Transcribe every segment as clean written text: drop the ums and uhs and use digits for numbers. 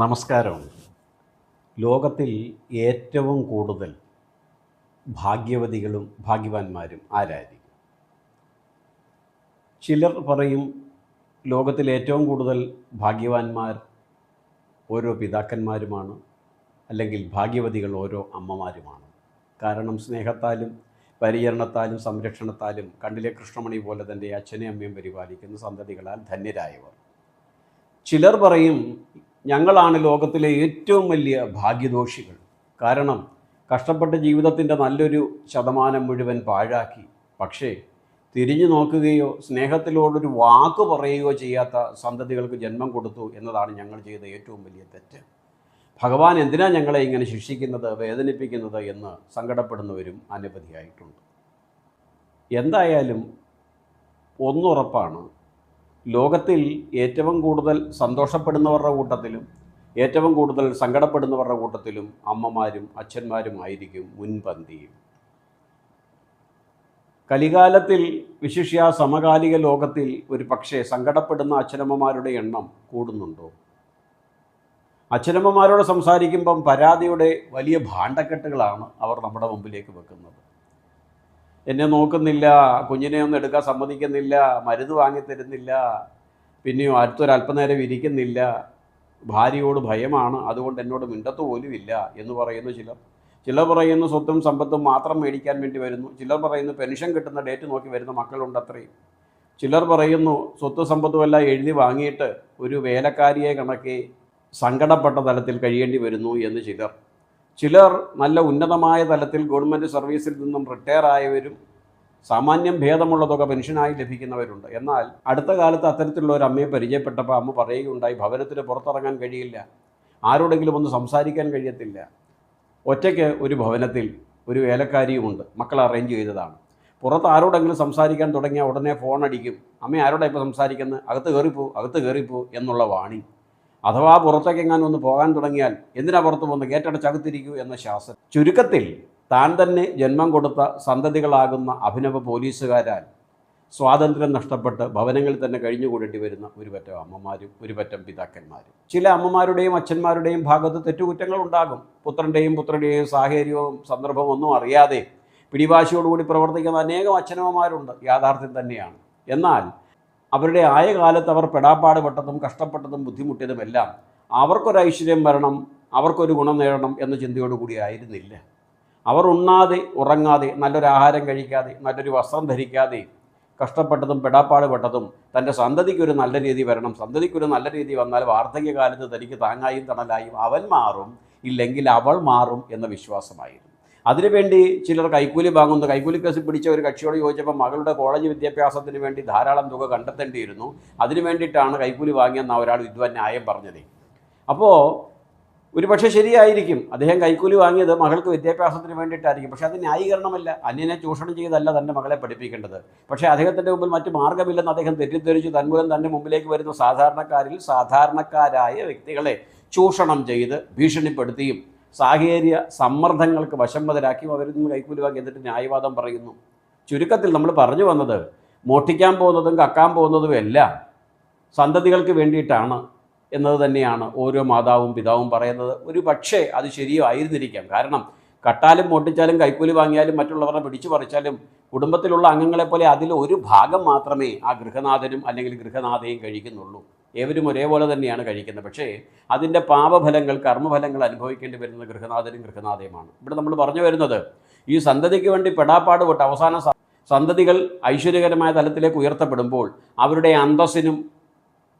നമസ്കാരം. ലോകത്തിൽ ഏറ്റവും കൂടുതൽ ഭാഗ്യവതികളും ഭാഗ്യവാന്മാരും ആരായിരിക്കും? ചിലർ പറയും ലോകത്തിൽ ഏറ്റവും കൂടുതൽ ഭാഗ്യവാന്മാർ ഓരോ പിതാക്കന്മാരുമാണ്, അല്ലെങ്കിൽ ഭാഗ്യവതികൾ ഓരോ അമ്മമാരുമാണ്. കാരണം സ്നേഹത്താലും പരിചരണത്താലും സംരക്ഷണത്താലും കണ്ണിലെ കൃഷ്ണമണി പോലെ തൻ്റെ അച്ഛനെയും അമ്മയും പരിപാലിക്കുന്ന സന്തതികളാൽ ധന്യരായവർ. ചിലർ പറയും ഞങ്ങളാണ് ലോകത്തിലെ ഏറ്റവും വലിയ ഭാഗ്യദോഷികൾ. കാരണം കഷ്ടപ്പെട്ട ജീവിതത്തിൻ്റെ നല്ലൊരു ശതമാനം മുഴുവൻ പാഴാക്കി, പക്ഷേ തിരിഞ്ഞു നോക്കുകയോ സ്നേഹത്തിലോടൊരു വാക്ക് പറയുകയോ ചെയ്യാത്ത സന്തതികൾക്ക് ജന്മം കൊടുത്തു എന്നതാണ് ഞങ്ങൾ ചെയ്ത ഏറ്റവും വലിയ തെറ്റ്. ഭഗവാൻ എന്തിനാ ഞങ്ങളെ ഇങ്ങനെ ശിക്ഷിക്കുന്നത്, വേദനിപ്പിക്കുന്നത് എന്ന് സങ്കടപ്പെടുന്നവരും അനവധിയായിട്ടുണ്ട്. എന്തായാലും ഒന്നുറപ്പാണ്, ലോകത്തിൽ ഏറ്റവും കൂടുതൽ സന്തോഷപ്പെടുന്നവരുടെ കൂട്ടത്തിലും ഏറ്റവും കൂടുതൽ സങ്കടപ്പെടുന്നവരുടെ കൂട്ടത്തിലും അമ്മമാരും അച്ഛന്മാരുമായിരിക്കും മുൻപന്തിയിൽ. കലികാലത്തിൽ വിശിഷ്യ സമകാലിക ലോകത്തിൽ ഒരു പക്ഷേ സങ്കടപ്പെടുന്ന അച്ഛനമ്മമാരുടെ എണ്ണം കൂടുന്നുണ്ടോ? അച്ഛനമ്മമാരോട് സംസാരിക്കുമ്പം പരാതിയുടെ വലിയ ഭാണ്ഡക്കെട്ടുകളാണ് അവർ നമ്മുടെ മുമ്പിലേക്ക് വെക്കുന്നത്. എന്നെ നോക്കുന്നില്ല, കുഞ്ഞിനെ ഒന്നും എടുക്കാൻ സമ്മതിക്കുന്നില്ല, മരുന്ന് വാങ്ങിത്തരുന്നില്ല, പിന്നെയോ അടുത്തൊരല്പനേരം ഇരിക്കുന്നില്ല, ഭാര്യയോട് ഭയമാണ്, അതുകൊണ്ട് എന്നോട് മിണ്ടത്ത് പോലുമില്ല എന്ന് പറയുന്നു ചിലർ പറയുന്നു സ്വത്തും സമ്പത്തും മാത്രം മേടിക്കാൻ വേണ്ടി വരുന്നു, ചിലർ പറയുന്നു പെൻഷൻ കിട്ടുന്ന ഡേറ്റ് നോക്കി വരുന്ന മക്കളുണ്ട് അത്രയും, ചിലർ പറയുന്നു സ്വത്ത് സമ്പത്തുമെല്ലാം എഴുതി വാങ്ങിയിട്ട് ഒരു വേലക്കാരിയെ കണക്കെ സങ്കടപ്പെട്ട തലത്തിൽ കഴിയേണ്ടി വരുന്നു എന്ന് ചിലർ നല്ല ഉന്നതമായ തലത്തിൽ ഗവൺമെൻറ് സർവീസിൽ നിന്നും റിട്ടയർ ആയവരും സാമാന്യം ഭേദമുള്ള തുക പെൻഷനായി ലഭിക്കുന്നവരുണ്ട്. എന്നാൽ അടുത്ത കാലത്ത് അത്തരത്തിലുള്ള ഒരു അമ്മയെ പരിചയപ്പെട്ടപ്പോൾ അമ്മ പറയുകയുണ്ടായി, ഭവനത്തിന് പുറത്തിറങ്ങാൻ കഴിയില്ല, ആരോടെങ്കിലും ഒന്ന് സംസാരിക്കാൻ കഴിയത്തില്ല, ഒറ്റയ്ക്ക് ഒരു ഭവനത്തിൽ ഒരു വേലക്കാരിയുമുണ്ട്, മക്കൾ അറേഞ്ച് ചെയ്തതാണ്, പുറത്ത് ആരോടെങ്കിലും സംസാരിക്കാൻ തുടങ്ങിയാൽ ഉടനെ ഫോൺ അടിക്കും, അമ്മ ആരോടെ ഇപ്പോൾ സംസാരിക്കുന്നത്, അകത്ത് കയറിപ്പോ എന്നുള്ള വാണി. അഥവാ പുറത്തേക്കെങ്ങാനും ഒന്ന് പോകാൻ തുടങ്ങിയാൽ എന്തിനാ പുറത്ത് പോകുന്നത്, ഗേറ്റടച്ചകത്തിരിക്കൂ എന്ന ശാസനം. ചുരുക്കത്തിൽ താൻ തന്നെ ജന്മം കൊടുത്ത സന്തതികളാകുന്ന അഭിനവ പോലീസുകാരാൽ സ്വാതന്ത്ര്യം നഷ്ടപ്പെട്ട് ഭവനങ്ങളിൽ തന്നെ കഴിഞ്ഞുകൂടേണ്ടി വരുന്ന ഒരു പറ്റം അമ്മമാരും ഒരു പറ്റം പിതാക്കന്മാരും. ചില അമ്മമാരുടെയും അച്ഛന്മാരുടെയും ഭാഗത്ത് തെറ്റുകുറ്റങ്ങൾ ഉണ്ടാകും. പുത്രൻ്റെയും പുത്രിയുടെയും സാഹചര്യവും സന്ദർഭവും ഒന്നും അറിയാതെ പിടിവാശിയോടുകൂടി പ്രവർത്തിക്കുന്ന അനേകം അച്ഛനമ്മമാരുണ്ട്, യാഥാർത്ഥ്യം തന്നെയാണ്. എന്നാൽ അവരുടെ ആയ കാലത്ത് അവർ പെടാപ്പാട് പെട്ടതും കഷ്ടപ്പെട്ടതും ബുദ്ധിമുട്ടിയതുമെല്ലാം അവർക്കൊരു ഐശ്വര്യം വരണം, അവർക്കൊരു ഗുണം നേടണം എന്ന ചിന്തയോടുകൂടി ആയിരുന്നില്ല. അവർ ഉണ്ണാതെ ഉറങ്ങാതെ നല്ലൊരു ആഹാരം കഴിക്കാതെ നല്ലൊരു വസ്ത്രം ധരിക്കാതെ കഷ്ടപ്പെട്ടതും പെടാപ്പാട് പെട്ടതും തൻ്റെ സന്തതിക്കൊരു നല്ല രീതി വരണം, സന്തതിക്കൊരു നല്ല രീതി വന്നാൽ വാർദ്ധക്യകാലത്ത് തനിക്ക് താങ്ങായും തണലായും അവൻ മാറും, ഇല്ലെങ്കിൽ അവൾ മാറും എന്ന വിശ്വാസമായിരുന്നു. അതിനുവേണ്ടി ചിലർ കൈക്കൂലി വാങ്ങുന്നു. കൈക്കൂലി കേസ് പിടിച്ച ഒരു കക്ഷിയോട് ചോദിച്ചപ്പോൾ മകളുടെ കോളേജ് വിദ്യാഭ്യാസത്തിന് വേണ്ടി ധാരാളം തുക കണ്ടെത്തേണ്ടിയിരുന്നു, അതിനു വേണ്ടിയിട്ടാണ് കൈക്കൂലി വാങ്ങിയെന്ന ഒരാൾ വിദ്വാൻ ന്യായം പറഞ്ഞത്. അപ്പോൾ ഒരു പക്ഷേ ശരിയായിരിക്കും, അദ്ദേഹം കൈക്കൂലി വാങ്ങിയത് മകൾക്ക് വിദ്യാഭ്യാസത്തിന് വേണ്ടിയിട്ടായിരിക്കും, പക്ഷേ അത് ന്യായീകരണമല്ല. അന്യനെ ചൂഷണം ചെയ്തല്ല തൻ്റെ മകളെ പഠിപ്പിക്കേണ്ടത്. പക്ഷേ അദ്ദേഹത്തിൻ്റെ മുമ്പിൽ മറ്റ് മാർഗ്ഗമില്ലെന്ന് അദ്ദേഹം തെറ്റിദ്ധരിച്ചു തന്മൂലം തൻ്റെ മുമ്പിലേക്ക് വരുന്ന സാധാരണക്കാരായ വ്യക്തികളെ ചൂഷണം ചെയ്ത് ഭീഷണിപ്പെടുത്തിയും സാഹചര്യ സമ്മർദ്ദങ്ങൾക്ക് വശംവദരാക്കി അവരിൽ നിന്ന് കൈക്കൂലി വാങ്ങി എന്നിട്ട് ന്യായവാദം പറയുന്നു. ചുരുക്കത്തിൽ നമ്മൾ പറഞ്ഞു വന്നത്, മോഷ്ടിക്കാൻ പോകുന്നതും കക്കാൻ പോകുന്നതും എല്ലാം സന്തതികൾക്ക് വേണ്ടിയിട്ടാണ് എന്നത് തന്നെയാണ് ഓരോ മാതാവും പിതാവും പറയുന്നത്. ഒരു പക്ഷേ അത് ശരിയോ ആയിരുന്നിരിക്കാം. കാരണം കട്ടാലും മോട്ടിച്ചാലും കൈക്കൂലി വാങ്ങിയാലും മറ്റുള്ളവരെ പിടിച്ചു പറിച്ചാലും കുടുംബത്തിലുള്ള അംഗങ്ങളെപ്പോലെ അതിൽ ഒരു ഭാഗം മാത്രമേ ആ ഗൃഹനാഥനും അല്ലെങ്കിൽ ഗൃഹനാഥയും കഴിക്കുന്നുള്ളൂ. ഏവരും ഒരേപോലെ തന്നെയാണ് കഴിക്കുന്നത്. പക്ഷേ അതിൻ്റെ പാപഫലങ്ങൾ കർമ്മഫലങ്ങൾ അനുഭവിക്കേണ്ടി വരുന്നത് ഗൃഹനാഥനും ഗൃഹനാഥയുമാണ്. ഇവിടെ നമ്മൾ പറഞ്ഞു വരുന്നത്, ഈ സന്തതിക്ക് വേണ്ടി പെടാപ്പാട് പെട്ട് അവസാന സന്തതികൾ ഐശ്വര്യകരമായ തലത്തിലേക്ക് ഉയർത്തപ്പെടുമ്പോൾ അവരുടെ അന്തസ്സിനും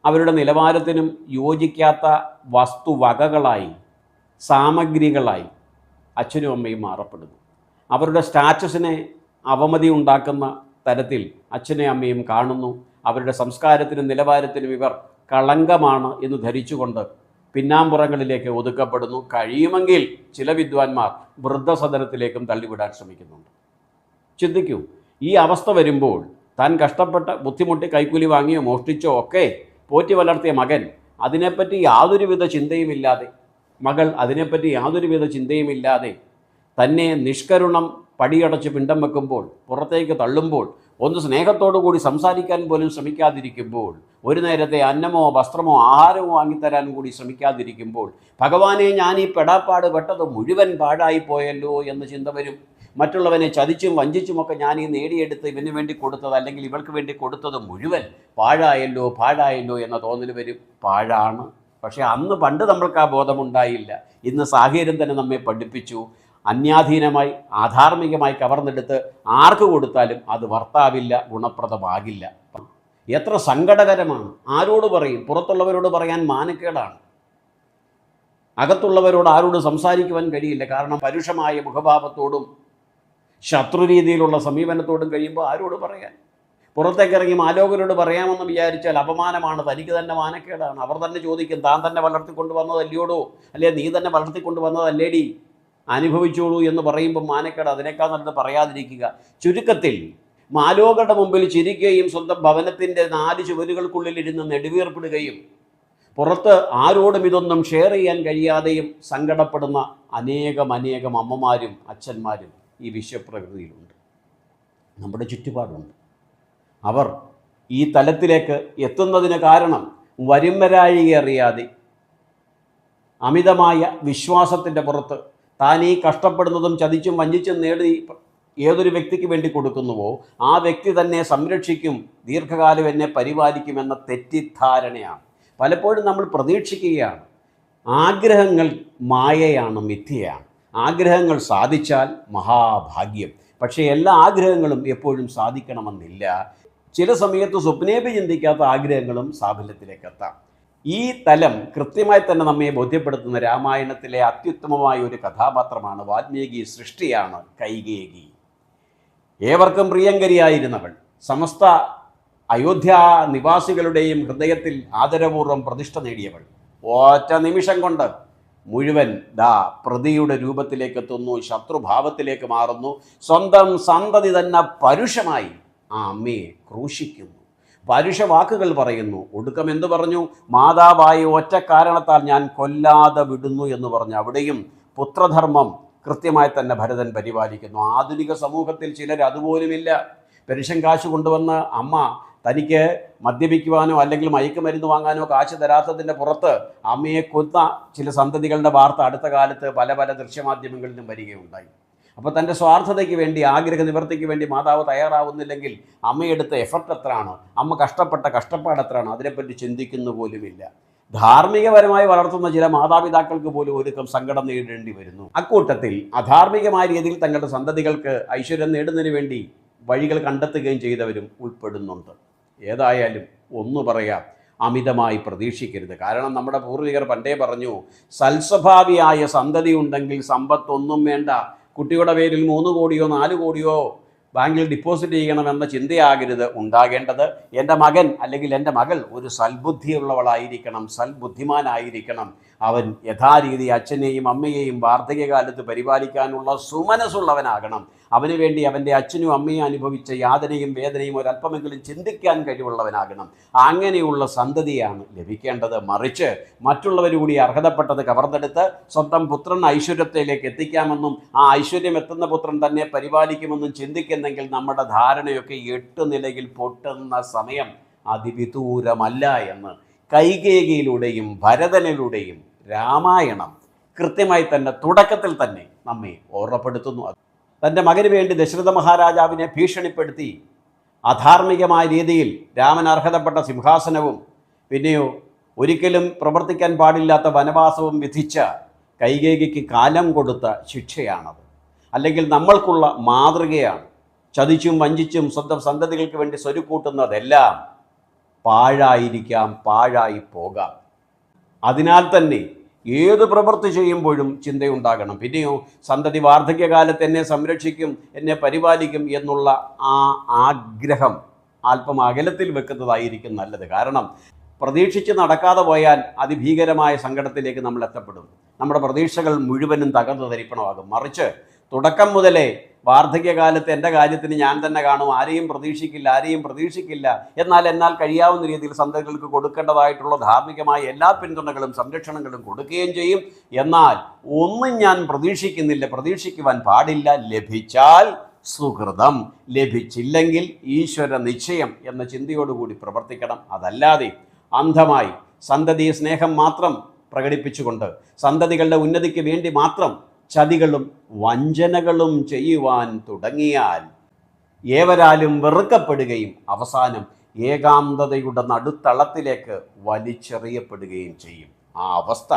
അവരുടെ നിലവാരത്തിനും യോജിക്കാത്ത വസ്തുവകകളായി സാമഗ്രികളായി അച്ഛനും അമ്മയും മാറപ്പെടുന്നു. അവരുടെ സ്റ്റാറ്റസിനെ അവമതി ഉണ്ടാക്കുന്ന തരത്തിൽ അച്ഛനെയും അമ്മയും കാണുന്നു. അവരുടെ സംസ്കാരത്തിനും നിലവാരത്തിനും ഇവർ കളങ്കമാണ് എന്ന് ധരിച്ചുകൊണ്ട് പിന്നാമ്പുറങ്ങളിലേക്ക് ഒതുക്കപ്പെടുന്നു. കഴിയുമെങ്കിൽ ചില വിദ്വാൻമാർ വൃദ്ധസദനത്തിലേക്കും തള്ളിവിടാൻ ശ്രമിക്കുന്നുണ്ട്. ചിന്തിക്കൂ, ഈ അവസ്ഥ വരുമ്പോൾ താൻ കഷ്ടപ്പെട്ട് ബുദ്ധിമുട്ടി കൈക്കൂലി വാങ്ങിയോ മോഷ്ടിച്ചോ ഒക്കെ പോറ്റി വളർത്തിയ മകൻ അതിനെപ്പറ്റി യാതൊരുവിധ ചിന്തയുമില്ലാതെ, മകൾ അതിനെപ്പറ്റി യാതൊരുവിധ ചിന്തയുമില്ലാതെ തന്നെ നിഷ്കരുണം പടിയടച്ച് പിണ്ടം വെക്കുമ്പോൾ, പുറത്തേക്ക് തള്ളുമ്പോൾ, ഒന്ന് സ്നേഹത്തോടു കൂടി സംസാരിക്കാൻ പോലും ശ്രമിക്കാതിരിക്കുമ്പോൾ, ഒരു നേരത്തെ അന്നമോ വസ്ത്രമോ ആഹാരമോ വാങ്ങിത്തരാൻ കൂടി ശ്രമിക്കാതിരിക്കുമ്പോൾ, ഭഗവാനെ ഞാൻ ഈ പെടാപ്പാട് പെട്ടത് മുഴുവൻ പാഴായിപ്പോയല്ലോ എന്ന് ചിന്ത വരും. മറ്റുള്ളവനെ ചതിച്ചും വഞ്ചിച്ചുമൊക്കെ ഞാൻ ഈ നേടിയെടുത്ത് ഇവന് വേണ്ടി കൊടുത്തത് അല്ലെങ്കിൽ ഇവൾക്ക് വേണ്ടി കൊടുത്തത് മുഴുവൻ പാഴായല്ലോ എന്ന തോന്നൽ വരും. പാഴാണ്. പക്ഷേ അന്ന് പണ്ട് നമ്മൾക്ക് ആ ബോധമുണ്ടായില്ല. ഇന്ന് സാഹചര്യം തന്നെ നമ്മെ പഠിപ്പിച്ചു. അന്യാധീനമായി ആധാർമികമായി കവർന്നെടുത്ത് ആർക്ക് കൊടുത്താലും അത് വർത്താവില്ല, ഗുണപ്രദമാകില്ല. എത്ര സങ്കടകരമാണ്. ആരോട് പറയും? പുറത്തുള്ളവരോട് പറയാൻ മാനക്കേടാണ്. അകത്തുള്ളവരോട് ആരോട് സംസാരിക്കുവാൻ കഴിയില്ല. കാരണം പരുഷമായ മുഖഭാവത്തോടും ശത്രുരീതിയിലുള്ള സമീപനത്തോടും കഴിയുമ്പോൾ ആരോട് പറയാൻ? പുറത്തേക്കിറങ്ങി ആലോകരോട് പറയാമെന്ന് വിചാരിച്ചാൽ അപമാനമാണ്, തനിക്ക് തന്നെ മാനക്കേടാണ്. അവർ തന്നെ ചോദിക്കും, താൻ തന്നെ വളർത്തിക്കൊണ്ടുവന്നതല്ലയോടോ, അല്ലെ നീ തന്നെ വളർത്തിക്കൊണ്ടുവന്നതല്ലേടി, അനുഭവിച്ചോളൂ എന്ന് പറയുമ്പോൾ മാനക്കേട്. അതിനേക്കാൾ നല്ലത് പറയാതിരിക്കുക. ചുരുക്കത്തിൽ മാലോകരുടെ മുമ്പിൽ ചിരിക്കുകയും സ്വന്തം ഭവനത്തിൻ്റെ 4 ചുവരുകൾക്കുള്ളിലിരുന്ന് നെടുവീർപ്പിടുകയും പുറത്ത് ആരോടും ഇതൊന്നും ഷെയർ ചെയ്യാൻ കഴിയാതെയും സങ്കടപ്പെടുന്ന അനേകം അമ്മമാരും അച്ഛന്മാരും ഈ വിശ്വപ്രകൃതിയിലുണ്ട്, നമ്മുടെ ചുറ്റുപാടുണ്ട്. അവർ ഈ തലത്തിലേക്ക് എത്തുന്നതിന് കാരണം വരുംവരായിക അറിയാതെ അമിതമായ വിശ്വാസത്തിൻ്റെ പുറത്ത് താൻ ഈ കഷ്ടപ്പെടുന്നതും ചതിച്ചും വഞ്ചിച്ചും നേടി ഏതൊരു വ്യക്തിക്ക് വേണ്ടി കൊടുക്കുന്നുവോ ആ വ്യക്തി തന്നെ സംരക്ഷിക്കും, ദീർഘകാലം എന്നെ പരിപാലിക്കുമെന്ന തെറ്റിദ്ധാരണയാണ്. പലപ്പോഴും നമ്മൾ പ്രതീക്ഷിക്കുകയാണ്. ആഗ്രഹങ്ങൾ മായയാണ്, മിഥ്യയാണ്. ആഗ്രഹങ്ങൾ സാധിച്ചാൽ മഹാഭാഗ്യം. പക്ഷേ എല്ലാ ആഗ്രഹങ്ങളും എപ്പോഴും സാധിക്കണമെന്നില്ല. ചില സമയത്ത് സ്വപ്നേപി ചിന്തിക്കാത്ത ആഗ്രഹങ്ങളും സാഫല്യത്തിലേക്കെത്താം. ഈ തലം കൃത്യമായി തന്നെ നമ്മെ ബോധ്യപ്പെടുത്തുന്ന രാമായണത്തിലെ അത്യുത്തമമായ ഒരു കഥാപാത്രമാണ്, വാൽമീകി സൃഷ്ടിയാണ് കൈകേയി. ഏവർക്കും പ്രിയങ്കരിയായിരുന്നവൾ, സമസ്ത അയോധ്യ നിവാസികളുടെയും ഹൃദയത്തിൽ ആദരപൂർവ്വം പ്രതിഷ്ഠ നേടിയവൾ, ഒറ്റ നിമിഷം കൊണ്ട് മുഴുവൻ പ്രതിയുടെ രൂപത്തിലേക്ക് എത്തുന്നു, ശത്രുഭാവത്തിലേക്ക് മാറുന്നു. സ്വന്തം സന്തതി തന്നെ പരുഷമായി ആ അമ്മയെ ക്രൂശിക്കുന്നു, പരുഷ വാക്കുകൾ പറയുന്നു. ഒടുക്കം എന്തു പറഞ്ഞു? മാതാവായ ഒറ്റ കാരണത്താൽ ഞാൻ കൊല്ലാതെ വിടുന്നു എന്ന് പറഞ്ഞു. അവിടെയും പുത്രധർമ്മം കൃത്യമായി തന്നെ ഭരതൻ പരിപാലിക്കുന്നു. ആധുനിക സമൂഹത്തിൽ ചിലർ അതുപോലുമില്ല. പെൻഷൻ കാശ് കൊണ്ടുവന്ന് അമ്മ തനിക്ക് മദ്യപിക്കുവാനോ അല്ലെങ്കിൽ മയക്കുമരുന്ന് വാങ്ങാനോ കാശ് തരാത്തതിൻ്റെ പുറത്ത് അമ്മയെ കൊന്ന ചില സന്തതികളുടെ വാർത്ത അടുത്ത കാലത്ത് പല ദൃശ്യമാധ്യമങ്ങളിലും വരികയുണ്ടായി. അപ്പോൾ തൻ്റെ സ്വാർത്ഥതയ്ക്ക് വേണ്ടി, ആഗ്രഹ നിവൃത്തിക്ക് വേണ്ടി മാതാവ് തയ്യാറാവുന്നില്ലെങ്കിൽ അമ്മയെടുത്ത എഫർട്ട് എത്രയാണ്, അമ്മ കഷ്ടപ്പെട്ട കഷ്ടപ്പാട് എത്രയാണ്, അതിനെപ്പറ്റി ചിന്തിക്കുന്നു പോലുമില്ല. ധാർമ്മികപരമായി വളർത്തുന്ന ചില മാതാപിതാക്കൾക്ക് പോലും ഒരുക്കം സങ്കടം നേരിടേണ്ടി വരുന്നു. അക്കൂട്ടത്തിൽ അധാർമികമായ രീതിയിൽ തങ്ങളുടെ സന്തതികൾക്ക് ഐശ്വര്യം നേടുന്നതിന് വേണ്ടി വഴികൾ കണ്ടെത്തുകയും ചെയ്തവരും ഉൾപ്പെടുന്നുണ്ട്. ഏതായാലും ഒന്ന് പറയാം, അമിതമായി പ്രതീക്ഷിക്കരുത്. കാരണം നമ്മുടെ പൂർവികർ പണ്ടേ പറഞ്ഞു, സൽസ്വഭാവിയായ സന്തതി ഉണ്ടെങ്കിൽ സമ്പത്തൊന്നും വേണ്ട. കുട്ടിയുടെ പേരിൽ 3 കോടിയോ 4 കോടിയോ ബാങ്കിൽ ഡിപ്പോസിറ്റ് ചെയ്യണമെന്ന ചിന്തയാകരുത് ഉണ്ടാകേണ്ടത്. എൻ്റെ മകൻ അല്ലെങ്കിൽ എൻ്റെ മകൾ ഒരു സൽബുദ്ധിയുള്ളവളായിരിക്കണം, സൽബുദ്ധിമാനായിരിക്കണം. അവൻ യഥാരീതി അച്ഛനെയും അമ്മയെയും വാർദ്ധക്യകാലത്ത് പരിപാലിക്കാനുള്ള സുമനസ്സുള്ളവനാകണം. അവന് വേണ്ടി അവൻ്റെ അച്ഛനും അമ്മയും അനുഭവിച്ച യാതനയും വേദനയും ഒരല്പമെങ്കിലും ചിന്തിക്കാൻ കഴിവുള്ളവനാകണം. അങ്ങനെയുള്ള സന്തതിയാണ് ലഭിക്കേണ്ടത്. മറിച്ച് മറ്റുള്ളവർ കൂടി അർഹതപ്പെട്ടത് കവർന്നെടുത്ത് സ്വന്തം പുത്രൻ ഐശ്വര്യത്തിലേക്ക് എത്തിക്കാമെന്നും ആ ഐശ്വര്യം എത്തുന്ന പുത്രൻ തന്നെ പരിപാലിക്കുമെന്നും ചിന്തിക്കുന്നെങ്കിൽ നമ്മുടെ ധാരണയൊക്കെ 8 നിലയിൽ പൊട്ടുന്ന സമയം അതിവിദൂരമല്ല എന്ന് കൈകേയിയിലൂടെയും ഭരതനിലൂടെയും രാമായണം കൃത്യമായി തന്നെ തുടക്കത്തിൽ തന്നെ നമ്മെ ഓർമ്മപ്പെടുത്തുന്നു. തൻ്റെ മകന് വേണ്ടി ദശരഥ മഹാരാജാവിനെ ഭീഷണിപ്പെടുത്തി അധാർമികമായ രീതിയിൽ രാമൻ അർഹതപ്പെട്ട സിംഹാസനവും പിന്നെയോ ഒരിക്കലും പ്രവർത്തിക്കാൻ പാടില്ലാത്ത വനവാസവും വിധിച്ച കൈകേയിക്ക് കാലം കൊടുത്ത ശിക്ഷയാണത്. അല്ലെങ്കിൽ നമ്മൾക്കുള്ള മാതൃകയാണ്. ചതിച്ചും വഞ്ചിച്ചും സ്വന്തം സന്തതികൾക്ക് വേണ്ടി സ്വരുക്കൂട്ടുന്നതെല്ലാം പാഴായിരിക്കാം, പാഴായി പോകാം. അതിനാൽ തന്നെ ഏത് പ്രവൃത്തി ചെയ്യുമ്പോഴും ചിന്തയുണ്ടാകണം. പിന്നെയോ സന്തതി വാർദ്ധക്യകാലത്ത് എന്നെ സംരക്ഷിക്കും, എന്നെ പരിപാലിക്കും എന്നുള്ള ആ ആഗ്രഹം അല്പം അകലത്തിൽ വെക്കുന്നതായിരിക്കും നല്ലത്. കാരണം പ്രതീക്ഷിച്ച് നടക്കാതെ പോയാൽ അതിഭീകരമായ സങ്കടത്തിലേക്ക് നമ്മൾ എത്തപ്പെടും. നമ്മുടെ പ്രതീക്ഷകൾ മുഴുവനും തകർന്നു തരിപ്പണമാകും. മറിച്ച് തുടക്കം മുതലേ വാർദ്ധക്യകാലത്ത് എൻ്റെ കാര്യത്തിന് ഞാൻ തന്നെ കാണും, ആരെയും പ്രതീക്ഷിക്കില്ല. എന്നാൽ കഴിയാവുന്ന രീതിയിൽ സന്തതികൾക്ക് കൊടുക്കേണ്ടതായിട്ടുള്ള ധാർമ്മികമായ എല്ലാ പിന്തുണകളും സംരക്ഷണങ്ങളും കൊടുക്കുകയും ചെയ്യും. എന്നാൽ ഒന്നും ഞാൻ പ്രതീക്ഷിക്കുവാൻ പാടില്ല. ലഭിച്ചാൽ സുഹൃതം, ലഭിച്ചില്ലെങ്കിൽ ഈശ്വര നിശ്ചയം എന്ന ചിന്തയോടുകൂടി പ്രവർത്തിക്കണം. അതല്ലാതെ അന്ധമായി സന്തതി സ്നേഹം മാത്രം പ്രകടിപ്പിച്ചുകൊണ്ട് സന്തതികളുടെ ഉന്നതിക്ക് വേണ്ടി മാത്രം ചതികളും വഞ്ചനകളും ചെയ്യുവാൻ തുടങ്ങിയാൽ ഏവരാലും വെറുക്കപ്പെടുകയും അവസാനം ഏകാന്തതയുടെ നടുത്തളത്തിലേക്ക് വലിച്ചെറിയപ്പെടുകയും ചെയ്യും. ആ അവസ്ഥ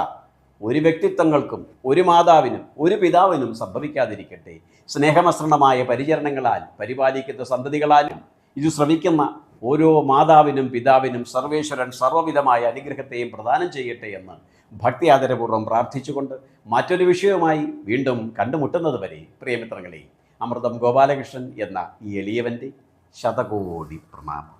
ഒരു വ്യക്തിത്വങ്ങൾക്കും ഒരു മാതാവിനും ഒരു പിതാവിനും സംഭവിക്കാതിരിക്കട്ടെ. സ്നേഹമസൃണമായ പരിചരണങ്ങളാൽ പരിപാലിക്കുന്ന സന്തതികളാലും ഇത് ശ്രമിക്കുന്ന ഓരോ മാതാവിനും പിതാവിനും സർവേശ്വരൻ സർവ്വവിധമായ അനുഗ്രഹത്തെയും പ്രദാനം ചെയ്യട്ടെ എന്ന് ഭക്തി ആദരപൂർവ്വം പ്രാർത്ഥിച്ചുകൊണ്ട് മറ്റൊരു വിഷയവുമായി വീണ്ടും കണ്ടുമുട്ടുന്നത് വരെ പ്രിയമിത്രങ്ങളെ, അമൃതം ഗോപാലകൃഷ്ണൻ എന്ന ഈ എളിയവൻ്റെ ശതകോടി പ്രണാമം.